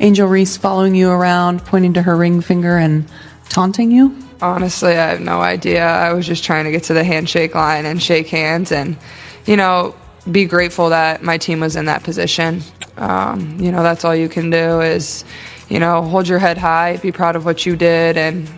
Angel Reese following you around, pointing to her ring finger and taunting you? Honestly, I have no idea. I was just trying to get to the handshake line and shake hands and, be grateful that my team was in that position. That's all you can do is, hold your head high, be proud of what you did, and,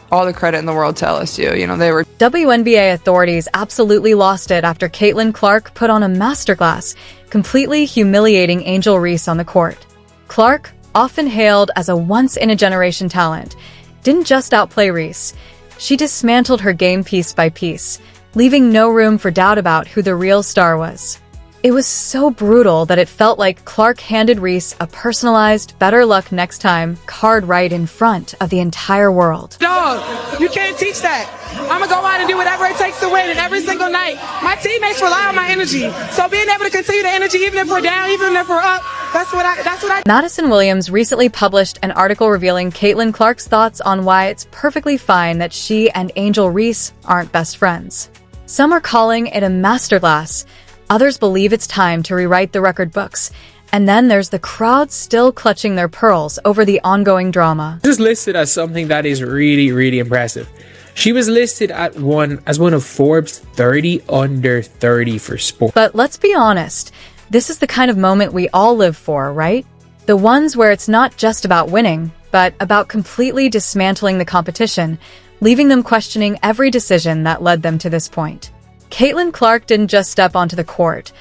all the credit in the world to LSU. They were... WNBA authorities absolutely lost it after Caitlin Clark put on a masterclass, completely humiliating Angel Reese on the court. Clark, often hailed as a once-in-a-generation talent, didn't just outplay Reese. She dismantled her game piece by piece, leaving no room for doubt about who the real star was. It was so brutal that it felt like Clark handed Reese a personalized better luck next time card right in front of the entire world. Dog, you can't teach that. I'm going to go out and do whatever it takes to win, and every single night, my teammates rely on my energy. So being able to continue the energy, even if we're down, even if we're up, that's what I... Madison Williams recently published an article revealing Caitlin Clark's thoughts on why it's perfectly fine that she and Angel Reese aren't best friends. Some are calling it a masterclass. Others believe it's time to rewrite the record books. And then there's the crowd still clutching their pearls over the ongoing drama. This is listed as something that is really, really impressive. She was listed as one of Forbes 30 under 30 for sport. But let's be honest, this is the kind of moment we all live for, right? The ones where it's not just about winning, but about completely dismantling the competition, leaving them questioning every decision that led them to this point. Caitlin Clark didn't just step onto the court.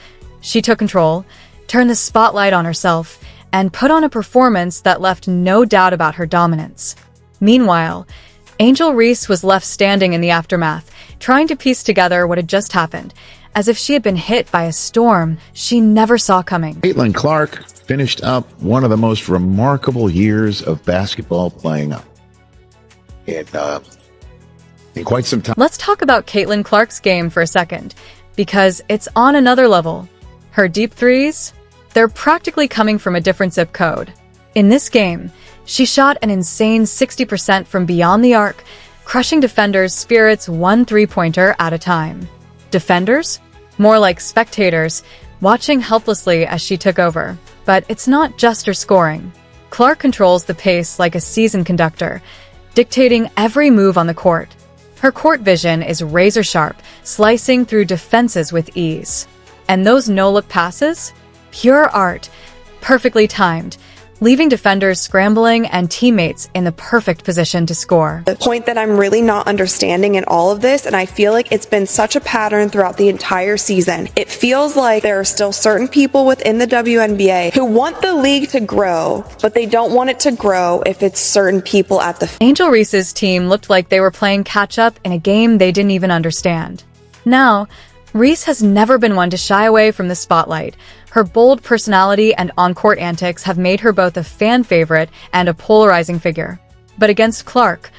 She took control, turned the spotlight on herself, and put on a performance that left no doubt about her dominance. Meanwhile, Angel Reese was left standing in the aftermath, trying to piece together what had just happened, as if she had been hit by a storm she never saw coming. Caitlin Clark finished up one of the most remarkable years of basketball playing up in quite some time. Let's talk about Caitlin Clark's game for a second, because it's on another level. Her deep threes? They're practically coming from a different zip code. In this game, she shot an insane 60% from beyond the arc, crushing defenders' spirits one three-pointer at a time. Defenders? More like spectators, watching helplessly as she took over. But it's not just her scoring. Clark controls the pace like a seasoned conductor, dictating every move on the court. Her court vision is razor-sharp, slicing through defenses with ease. And those no-look passes? Pure art, perfectly timed, leaving defenders scrambling and teammates in the perfect position to score. The point that I'm really not understanding in all of this, and I feel like it's been such a pattern throughout the entire season, it feels like there are still certain people within the WNBA who want the league to grow, but they don't want it to grow if it's certain people at the... Angel Reese's team looked like they were playing catch-up in a game they didn't even understand. Now, Reese has never been one to shy away from the spotlight. Her bold personality and on-court antics have made her both a fan favorite and a polarizing figure. But against Clark,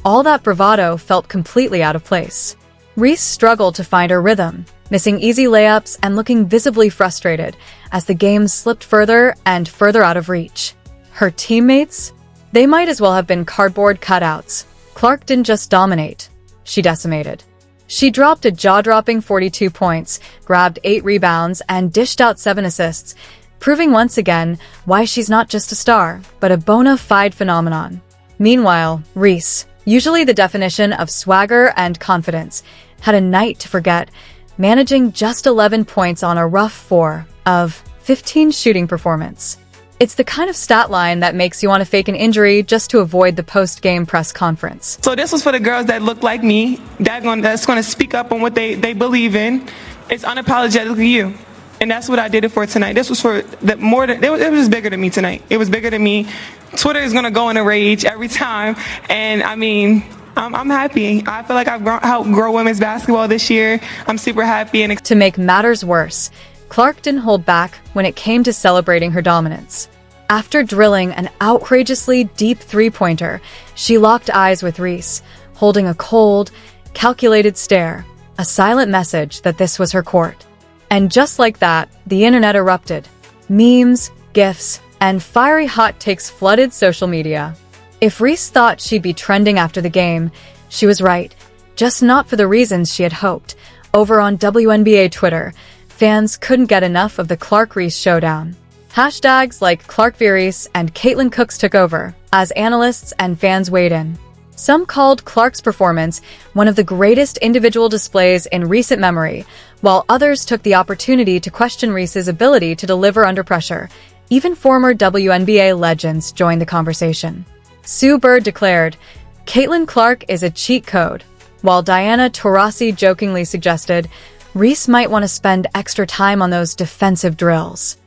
all that bravado felt completely out of place. Reese struggled to find her rhythm, missing easy layups and looking visibly frustrated as the game slipped further and further out of reach. Her teammates? They might as well have been cardboard cutouts. Clark didn't just dominate, she decimated. She dropped a jaw-dropping 42 points, grabbed 8 rebounds, and dished out 7 assists, proving once again why she's not just a star, but a bona fide phenomenon. Meanwhile, Reese, usually the definition of swagger and confidence, had a night to forget, managing just 11 points on a rough 4 of 15 shooting performance. It's the kind of stat line that makes you want to fake an injury just to avoid the post-game press conference. So this was for the girls that look like me, that's going to speak up on what they believe in. It's unapologetically you. And that's what I did it for tonight. This was for it was bigger than me tonight. It was bigger than me. Twitter is going to go in a rage every time. And I mean, I'm happy. I feel like I've helped grow women's basketball this year. I'm super happy. And to make matters worse, Clark didn't hold back when it came to celebrating her dominance. After drilling an outrageously deep three-pointer, she locked eyes with Reese, holding a cold, calculated stare, a silent message that this was her court. And just like that, the internet erupted. Memes, GIFs, and fiery hot takes flooded social media. If Reese thought she'd be trending after the game, she was right, just not for the reasons she had hoped. Over on WNBA Twitter, fans couldn't get enough of the Clark-Reese showdown. Hashtags like Clark v. Reese and Caitlin Cooks took over as analysts and fans weighed in. Some called Clark's performance one of the greatest individual displays in recent memory, while others took the opportunity to question Reese's ability to deliver under pressure. Even former WNBA legends joined the conversation. Sue Bird declared, "Caitlin Clark is a cheat code," while Diana Taurasi jokingly suggested, "Reese might want to spend extra time on those defensive drills."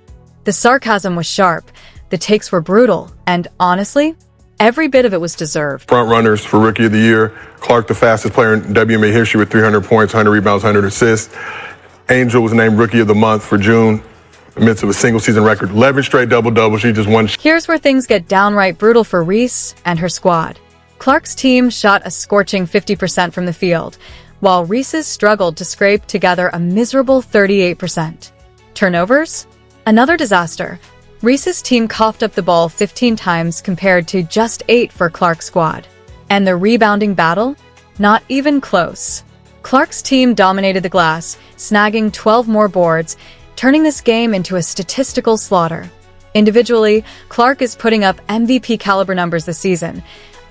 The sarcasm was sharp, the takes were brutal, and honestly, every bit of it was deserved. Front runners for Rookie of the Year. Clark, the fastest player in WNBA history with 300 points, 100 rebounds, 100 assists. Angel was named Rookie of the Month for June, amidst of a single season record. 11 straight double-doubles. She just won. Here's where things get downright brutal for Reese and her squad. Clark's team shot a scorching 50% from the field, while Reese's struggled to scrape together a miserable 38%. Turnovers? Another disaster. Reese's team coughed up the ball 15 times compared to just 8 for Clark's squad. And the rebounding battle? Not even close. Clark's team dominated the glass, snagging 12 more boards, turning this game into a statistical slaughter. Individually, Clark is putting up MVP-caliber numbers this season,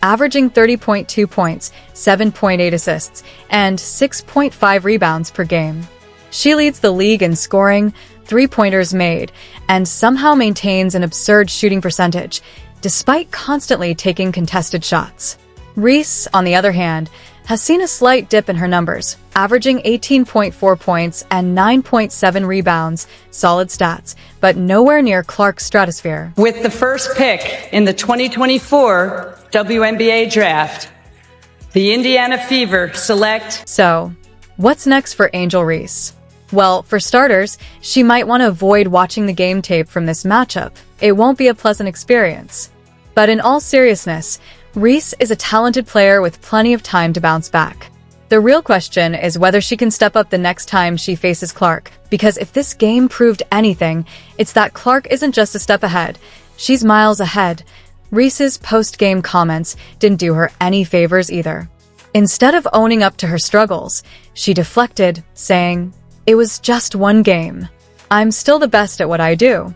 averaging 30.2 points, 7.8 assists, and 6.5 rebounds per game. She leads the league in scoring, three-pointers made, and somehow maintains an absurd shooting percentage, despite constantly taking contested shots. Reese, on the other hand, has seen a slight dip in her numbers, averaging 18.4 points and 9.7 rebounds, solid stats, but nowhere near Clark's stratosphere. With the first pick in the 2024 WNBA draft, the Indiana Fever select... So, what's next for Angel Reese? Well, for starters, she might want to avoid watching the game tape from this matchup. It won't be a pleasant experience. But in all seriousness, Reese is a talented player with plenty of time to bounce back. The real question is whether she can step up the next time she faces Clark, because if this game proved anything, it's that Clark isn't just a step ahead, she's miles ahead. Reese's post-game comments didn't do her any favors either. Instead of owning up to her struggles, she deflected, saying, "It was just one game. I'm still the best at what I do."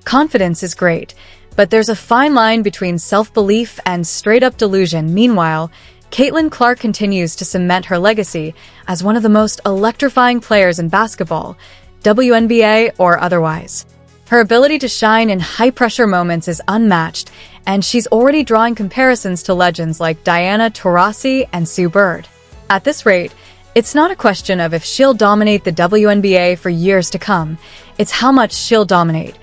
Confidence is great, but there's a fine line between self-belief and straight-up delusion. Meanwhile, Caitlin Clark continues to cement her legacy as one of the most electrifying players in basketball, WNBA or otherwise. Her ability to shine in high-pressure moments is unmatched, and she's already drawing comparisons to legends like Diana Taurasi and Sue Bird. At this rate, it's not a question of if she'll dominate the WNBA for years to come, it's how much she'll dominate.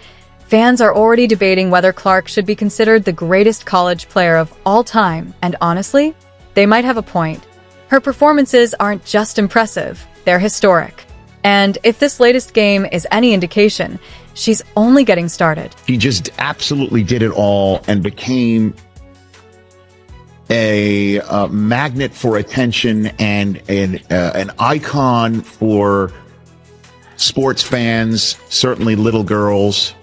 Fans are already debating whether Clark should be considered the greatest college player of all time, and honestly, they might have a point. Her performances aren't just impressive, they're historic. And if this latest game is any indication, she's only getting started. He just absolutely did it all and became a magnet for attention and an icon for sports fans, certainly little girls,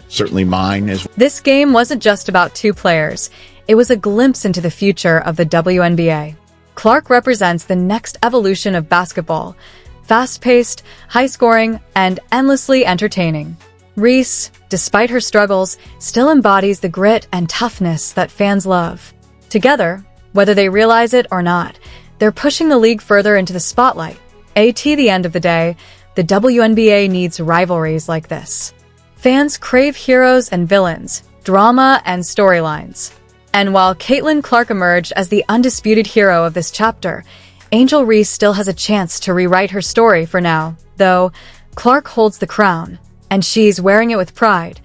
certainly mine as well. This game wasn't just about two players. It was a glimpse into the future of the WNBA. Clark represents the next evolution of basketball, fast-paced, high-scoring, and endlessly entertaining. Reese, despite her struggles, still embodies the grit and toughness that fans love. Together, whether they realize it or not, they're pushing the league further into the spotlight. At the end of the day, the WNBA needs rivalries like this. Fans crave heroes and villains, drama and storylines. And while Caitlin Clark emerged as the undisputed hero of this chapter, Angel Reese still has a chance to rewrite her story for now, though Clark holds the crown, and she's wearing it with pride.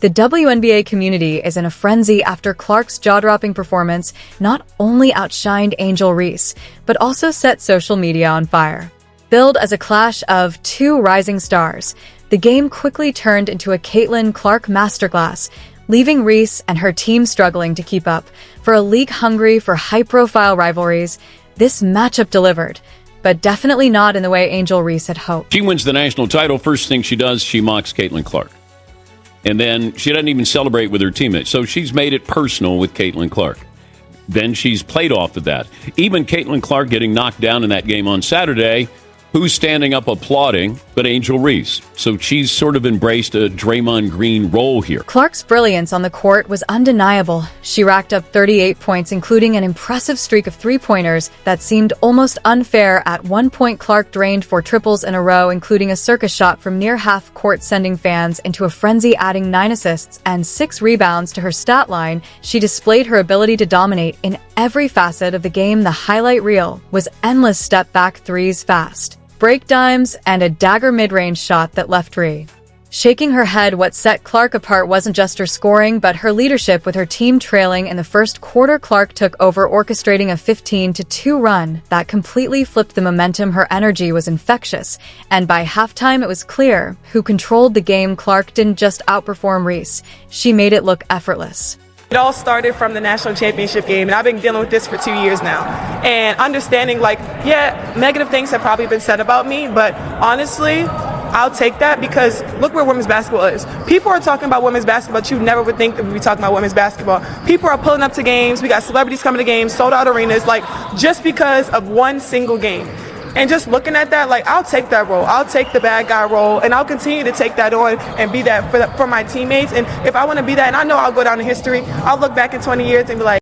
The WNBA community is in a frenzy after Clark's jaw-dropping performance not only outshined Angel Reese, but also set social media on fire. Billed as a clash of two rising stars, the game quickly turned into a Caitlin Clark masterclass, leaving Reese and her team struggling to keep up. For a league hungry for high-profile rivalries, this matchup delivered, but definitely not in the way Angel Reese had hoped. She wins the national title. First thing she does, she mocks Caitlin Clark. And then she doesn't even celebrate with her teammates. So she's made it personal with Caitlin Clark. Then she's played off of that. Even Caitlin Clark getting knocked down in that game on Saturday Who's standing up applauding but Angel Reese? So she's sort of embraced a Draymond Green role here. Clark's brilliance on the court was undeniable. She racked up 38 points, including an impressive streak of three-pointers that seemed almost unfair. At one point, Clark drained 4 triples in a row, including a circus shot from near half-court, sending fans into a frenzy, adding 9 assists and 6 rebounds to her stat line. She displayed her ability to dominate in every facet of the game. The highlight reel was endless step-back threes, fast break dimes, and a dagger mid-range shot that left Ree shaking her head. What set Clark apart wasn't just her scoring, but her leadership. With her team trailing in the first quarter, Clark took over, orchestrating a 15-2 run that completely flipped the momentum. Her energy was infectious, and by halftime it was clear who controlled the game. Clark didn't just outperform Reese, she made it look effortless. It all started from the national championship game, and I've been dealing with this for 2 years now. And understanding, like, yeah, negative things have probably been said about me, but honestly, I'll take that because look where women's basketball is. People are talking about women's basketball, but you never would think that we'd be talking about women's basketball. People are pulling up to games. We got celebrities coming to games, sold out arenas, like, just because of one single game. And just looking at that, like, I'll take that role. I'll take the bad guy role, and I'll continue to take that on and be that for my teammates. And if I want to be that, and I know I'll go down in history, I'll look back in 20 years and be like,